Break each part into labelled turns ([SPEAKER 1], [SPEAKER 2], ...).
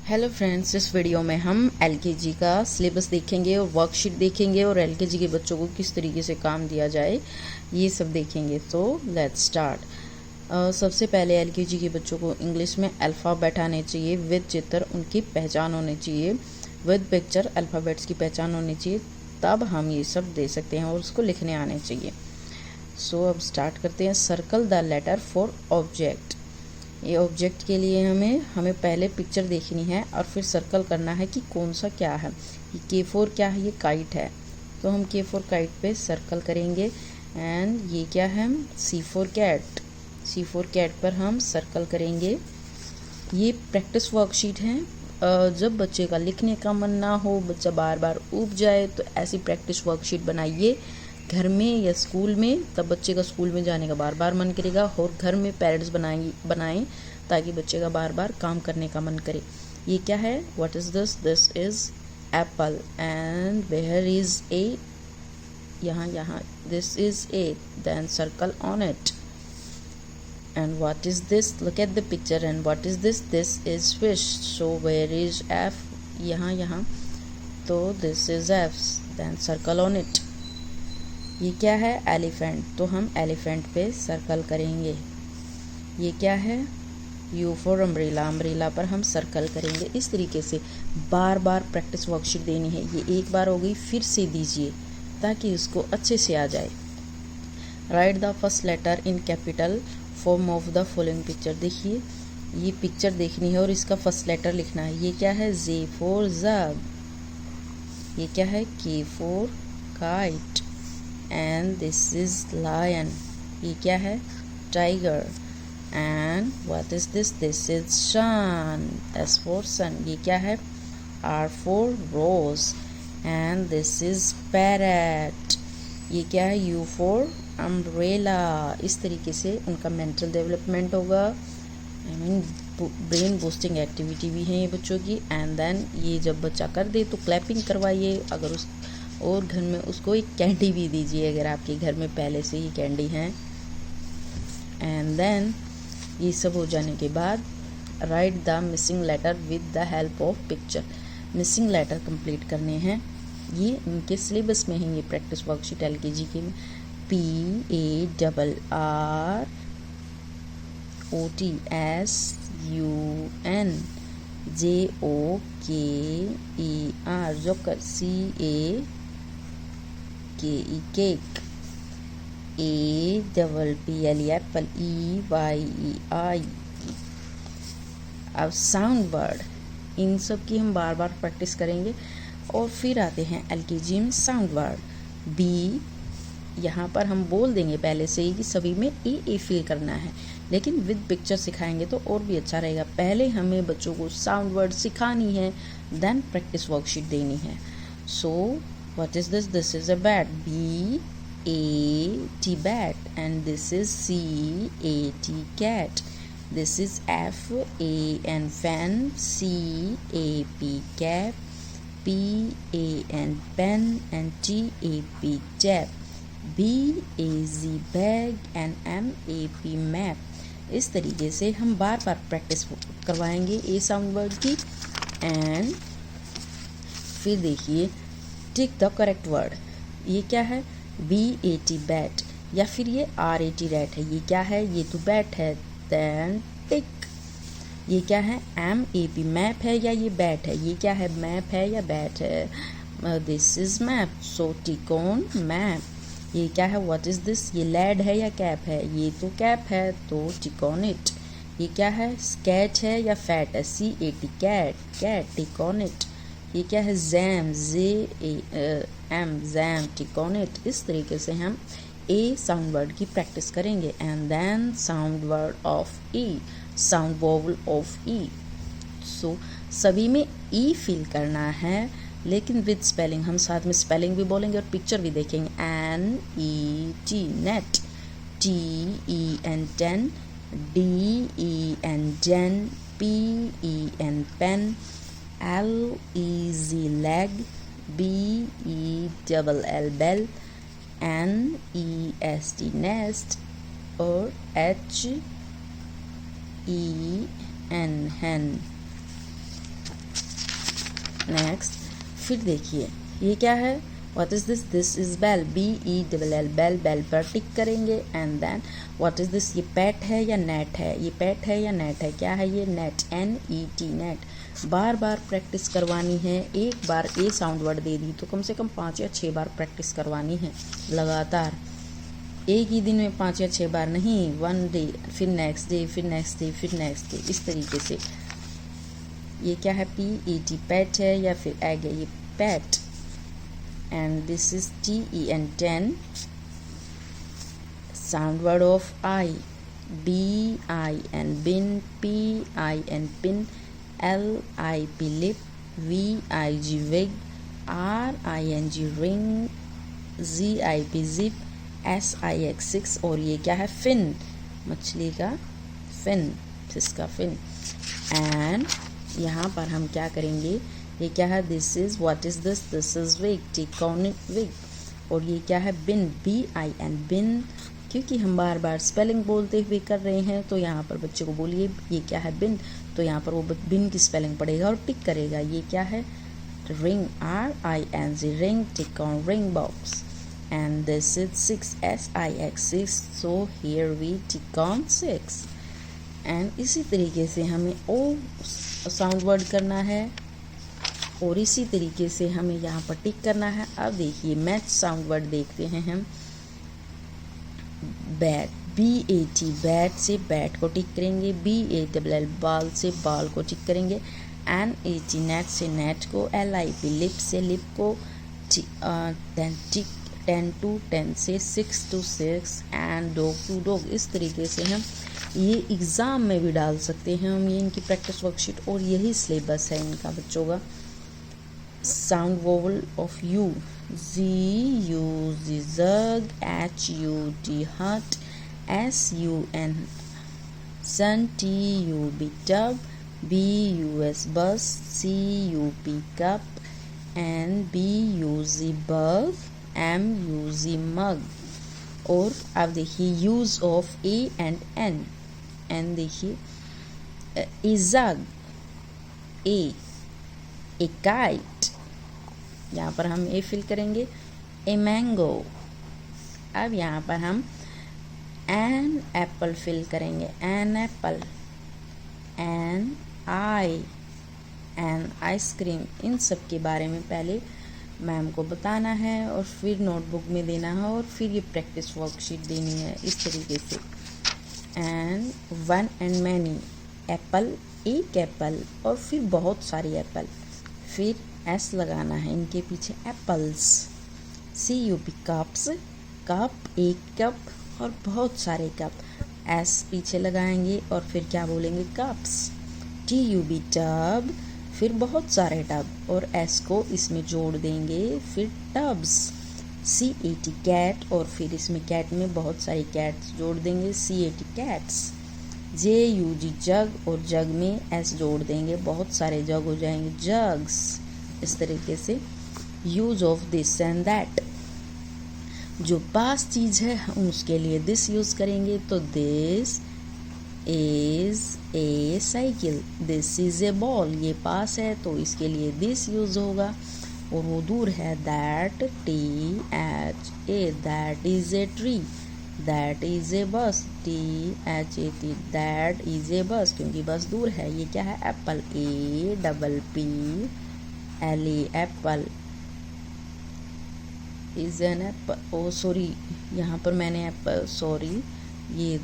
[SPEAKER 1] Hello friends, इस video में हम एलकेजी का सिलेबस देखेंगे और वर्कशीट देखेंगे और एलकेजी के बच्चों को किस तरीके से काम दिया जाए ये सब देखेंगे। तो लेट्स स्टार्ट। सबसे पहले एलकेजी के बच्चों को इंग्लिश में अल्फ़ाबेट आने चाहिए विद चित्र, उनकी पहचान होनी चाहिए विद पिक्चर, अल्फ़ाबेट्स की पहचान होनी चाहिए, तब हम ये सब दे सकते हैं और उसको लिखने आने चाहिए। सो अब स्टार्ट करते हैं। Circle the letter for object. ये ऑब्जेक्ट के लिए हमें पहले पिक्चर देखनी है और फिर सर्कल करना है कि कौन सा क्या है। ये K4 क्या है? ये काइट है, तो हम K4 काइट पे सर्कल करेंगे। एंड ये क्या है? C4 cat. C4 कैट पर हम सर्कल करेंगे। ये प्रैक्टिस वर्कशीट है। जब बच्चे का लिखने का मन ना हो, बच्चा बार बार ऊब जाए, तो ऐसी प्रैक्टिस वर्कशीट बनाइए घर में या स्कूल में। तब बच्चे का स्कूल में जाने का बार बार मन करेगा। और घर में पेरेंट्स बनाएं ताकि बच्चे का बार बार काम करने का मन करे। ये क्या है? What is this? This is apple. And where is A? यहाँ this is A. Then circle on it. And what is this? Look at the picture. And what is this? This is fish. So where is F? यहाँ तो this is F. Then circle on it. ये क्या है? Elephant. तो हम elephant पे circle करेंगे। ये क्या है? U for umbrella. अम्ब्रेला पर हम सर्कल करेंगे। इस तरीके से बार बार प्रैक्टिस वर्कशीट देनी है। ये एक बार हो गई, फिर से दीजिए ताकि उसको अच्छे से आ जाए। Write the first letter in capital form of the following picture. देखिए, ये पिक्चर देखनी है और इसका फर्स्ट लेटर लिखना है। ये क्या है? Z for zug। ये क्या है? K for kite। And this is lion. ये क्या है? Tiger. And what is this? This is sun. S for sun। ये क्या है? R for rose। And this is parrot. ये क्या है? U for umbrella. इस तरीके से उनका मेंटल डेवलपमेंट होगा। ब्रेन बूस्टिंग एक्टिविटी भी है ये बच्चों की। एंड देन ये जब बच्चा कर दे तो क्लैपिंग करवाइए। अगर उस और घर में उसको एक कैंडी भी दीजिए अगर आपके घर में पहले से ही कैंडी है। एंड देन ये सब हो जाने के बाद write the missing letter with the help of picture. Missing letter complete करने हैं। ये उनके सिलेबस में है। ये प्रैक्टिस वर्कशीट एलकेजी के में PARROTSUN JOKER joker CAKE cake APPLE Apple EYEI। अब साउंड वर्ड, इन सब की हम बार बार प्रैक्टिस करेंगे। और फिर आते हैं एलकेजी में साउंड वर्ड। बी, यहाँ पर हम बोल देंगे पहले से ही कि सभी में ए फिल करना है, लेकिन विद पिक्चर सिखाएंगे तो और भी अच्छा रहेगा। पहले हमें बच्चों को साउंड वर्ड सिखानी है, देन प्रैक्टिस वर्कशीट देनी है। So what is this? This is a bat. BAT bat. And this is CAT cat. This is FAN fan. CAP cap. PAN pan. And TAP tap. BAZ bag. And MAP map. इस तरीके से हम बार बार practice करवाएंगे A sound word की। And फिर देखिए, टिक द करेक्ट वर्ड। ये क्या है? BAT बैट, या फिर ये RAT रैट है। ये क्या है? ये तो बैट है। Then tick. ये क्या है? MAP मैप है या ये बैट है? ये क्या है? मैप है या बैट है? This is map. So tick on map. ये क्या है? What is this? ये लैड है या कैप है? ये तो कैप है, तो टिक ऑन इट। ये क्या है? स्केच है या फैट है? CAT cat. Cat, tick on it. ये क्या है? Jam. JAM jam, tick on it. इस तरीके से हम ए साउंड वर्ड की प्रैक्टिस करेंगे। And then sound word of E, sound vowel of E. So सभी में ई फिल करना है, लेकिन विद स्पेलिंग। हम साथ में स्पेलिंग भी बोलेंगे और पिक्चर भी देखेंगे। NET net. TEN ten. DEN जेन। PEN pen. LEZ leg. BELL bell. NEST nest. और HEN hen। नेक्स्ट फिर देखिए ये क्या है, what is this, this is bell, BELL, bell, bell पर टिक करेंगे। And then what is this, ये पेट है या नेट है, ये पेट है या नेट है, क्या है ये, नेट, NET, नेट। बार बार प्रैक्टिस करवानी है, एक बार ए साउंड वर्ड दे दी तो कम से कम 5 या 6 बार प्रैक्टिस करवानी है लगातार, एक ही दिन में 5 या 6 बार नहीं, 1 डे, फिर नेक्स्ट डे, फिर नेक्स्ट डे, फिर नेक्स्ट डे, इस तरीके से। ये क्या है, PET, पेट है या फिर एग है, ये pet. And this is TEN, 10, sound word of I, BIN, bin, PIN, pin, LIP, lip, VIG, wig, RING, ring, ZIP, zip, SIX, 6। और ये क्या है, फिन, मछली का फिन, फिश का फिन। एंड यहाँ पर हम क्या करेंगे, ये क्या है, this is, what is this, this is wig, tick on it, wig. और ये क्या है, बिन, BIN, बिन। क्योंकि हम बार बार स्पेलिंग बोलते हुए कर रहे हैं तो यहाँ पर बच्चे को बोलिए ये क्या है, बिन, तो यहाँ पर वो बिन की स्पेलिंग पढ़ेगा और टिक करेगा। ये क्या है, ring, RING, ring, tick on ring box. And this is 6, SIX, 6, so here we tick on 6। and इसी तरीके से हमें ओ साउंड वर्ड करना है और इसी तरीके से हमें यहाँ पर टिक करना है। अब देखिए मैच साउंड वर्ड देखते हैं हम, बैट, BAT, बैट से बैट को टिक करेंगे, BALL, बाल से बाल को टिक करेंगे, NET, नेट से नेट को, LIP, लिप से लिप को, टिक 10 to 10 से 6 to 6, and dog to dog. इस तरीके से हम ये एग्ज़ाम में भी डाल सकते हैं हम, ये इनकी प्रैक्टिस वर्कशीट और यही सिलेबस है इनका बच्चों का। Sound vowel of you, ZU, jug, HUT, हट, SUN, सन, TUB, टब, BUS, बस, CUP, cup, and BUZ, bug, MUZ, मग। और अब देखिए use of A and N देखिए, इज़ग, ए काइट, यहाँ पर हम ए फिल करेंगे, ए मैंगो। अब यहाँ पर हम एन एप्पल फिल करेंगे, an apple, an I, an ice cream. इन सब के बारे में पहले मैम को बताना है और फिर नोटबुक में देना है और फिर ये प्रैक्टिस वर्कशीट देनी है इस तरीके से। And one and many, Apple, एक एप्पल और फिर बहुत सारी एप्पल, फिर एस लगाना है इनके पीछे, एप्पल्स। CUP, कप्स, कप, एक कप और बहुत सारे कप, एस पीछे लगाएंगे और फिर क्या बोलेंगे, कप्स। TUB, टब, फिर बहुत सारे टब और एस को इसमें जोड़ देंगे, फिर टब्स। CAT, कैट और फिर इसमें कैट में बहुत सारी कैट्स जोड़ देंगे, CAT, कैट्स। JUG, जग और जग में एस जोड़ देंगे, बहुत सारे जग हो जाएंगे, जग्स। इस तरीके से use of this and that, जो पास चीज़ है हम उसके लिए दिस यूज़ करेंगे, तो this is A cycle, this is A ball, ये पास है तो इसके लिए दिस यूज होगा। और वो दूर है, that, THA, that is a tree, that is a बस, THAT, दैट इज ए बस, क्योंकि बस दूर है। ये क्या है, apple, APPLE, apple is an apple. Oh sorry, यहाँ पर मैंने एप्पल, सॉरी, ये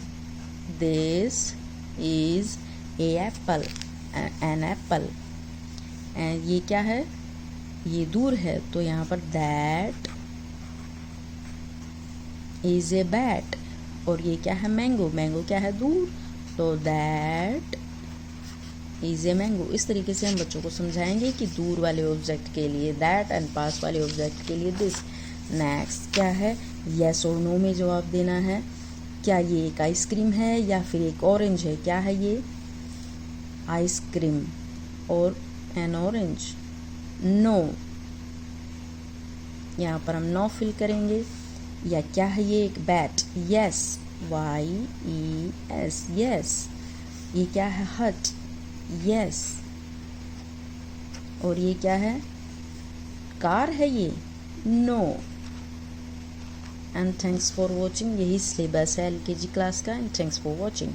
[SPEAKER 1] this is a apple, an apple. And ये क्या है, ये दूर है तो यहाँ पर दैट इज ए बैट। और ये क्या है, मैंगो, मैंगो क्या है, दूर, तो दैट इज ए मैंगो। इस तरीके से हम बच्चों को समझाएंगे कि दूर वाले ऑब्जेक्ट के लिए दैट एंड पास वाले ऑब्जेक्ट के लिए दिस। नेक्स्ट क्या है, यस और नो में जवाब देना है। क्या ये एक आइसक्रीम है या फिर एक ऑरेंज है, क्या है ये, आइसक्रीम और एन ऑरेंज, नो। यहाँ पर हम नो फिल करेंगे। या क्या है ये, एक बैट, यस, YES, यस। ये क्या है, हट, यस। और ये क्या है, कार है ये, no. And thanks for watching, यही सिलेबस है एलकेजी क्लास का। And thanks for watching.